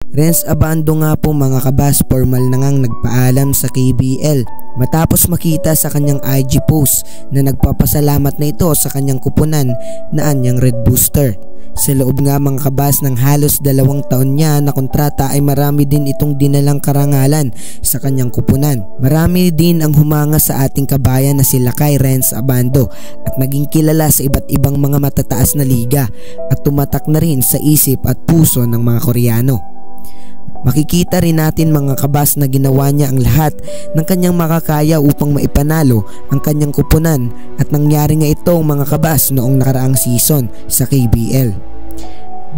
Renz Abando nga po mga kabas, formal na ngang nagpaalam sa KBL matapos makita sa kanyang IG post na nagpapasalamat na ito sa kanyang kupunan na anyang Red Booster. Sa loob nga mga kabas ng halos 2 taon niya na kontrata ay marami din itong dinalang karangalan sa kanyang kupunan. Marami din ang humanga sa ating kabayan na sila kay Renz Abando at naging kilala sa iba't ibang mga matataas na liga at tumatak na rin sa isip at puso ng mga Koreano. Makikita rin natin mga kabas na ginawa niya ang lahat ng kanyang makakaya upang maipanalo ang kanyang kupunan at nangyari nga ito mga kabas noong nakaraang season sa KBL.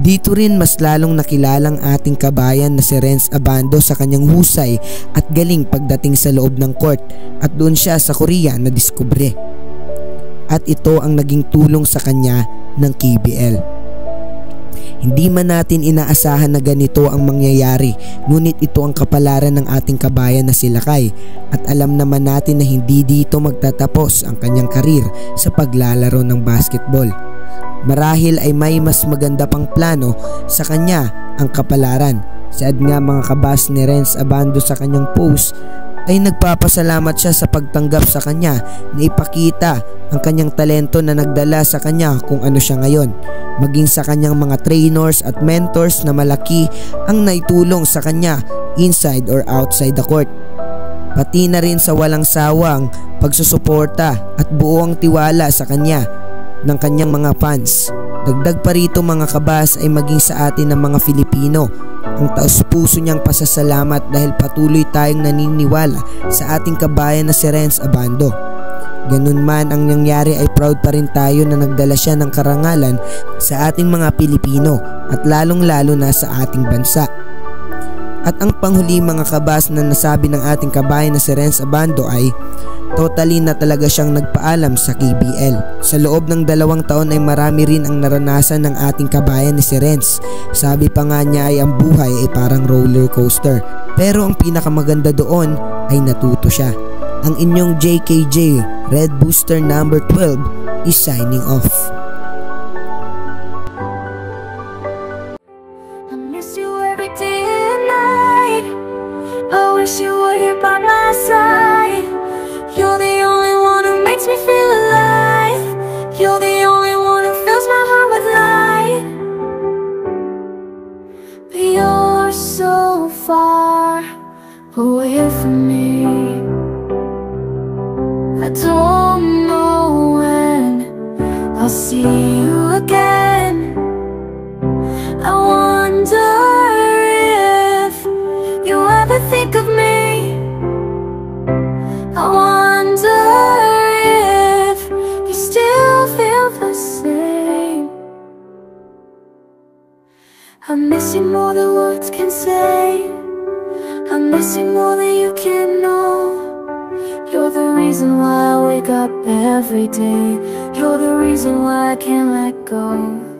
Dito rin mas lalong nakilalang ating kabayan na si Renz Abando sa kanyang husay at galing pagdating sa loob ng court at doon siya sa Korea na diskubre. At ito ang naging tulong sa kanya ng KBL. Hindi man natin inaasahan na ganito ang mangyayari, ngunit ito ang kapalaran ng ating kabayan na si Lakay at alam naman natin na hindi dito magtatapos ang kanyang karir sa paglalaro ng basketball. Marahil ay may mas maganda pang plano sa kanya ang kapalaran. Saad nga mga kabas ni Renz Abando sa kanyang post ay nagpapasalamat siya sa pagtanggap sa kanya na ipakita ang kanyang talento na nagdala sa kanya kung ano siya ngayon, maging sa kanyang mga trainers at mentors na malaki ang naitulong sa kanya inside or outside the court. Pati na rin sa walang sawang pagsusuporta at buong tiwala sa kanya ng kanyang mga fans. Dagdag pa rito mga kabas ay maging sa atin ng mga Filipino ang taos-puso niyang pasasalamat dahil patuloy tayong naniniwala sa ating kabayan na si Renz Abando. Ganun man ang nangyari ay proud pa rin tayo na nagdala siya ng karangalan sa ating mga Pilipino at lalong-lalo na sa ating bansa. At ang panghuli mga kabas na nasabi ng ating kabayan na si Renz Abando ay totally na talaga siyang nagpaalam sa KBL. Sa loob ng 2 taon ay marami rin ang naranasan ng ating kabayan ni si Renz. Sabi pa nga niya ay ang buhay ay parang roller coaster. Pero ang pinakamaganda doon ay natuto siya. Ang inyong JKJ Red Booster number 12 is signing off. I miss you every day and night. I wish you were here by my side. You're the only one who makes me feel alive. You're the only one who fills my heart with light. But you're so far away from me. I don't know when I'll see you again. I wonder if you ever think of me. I wonder if you still feel the same. I miss you more than words can say. I miss you more than you can know. You're the reason why I wake up every day. You're the reason why I can't let go.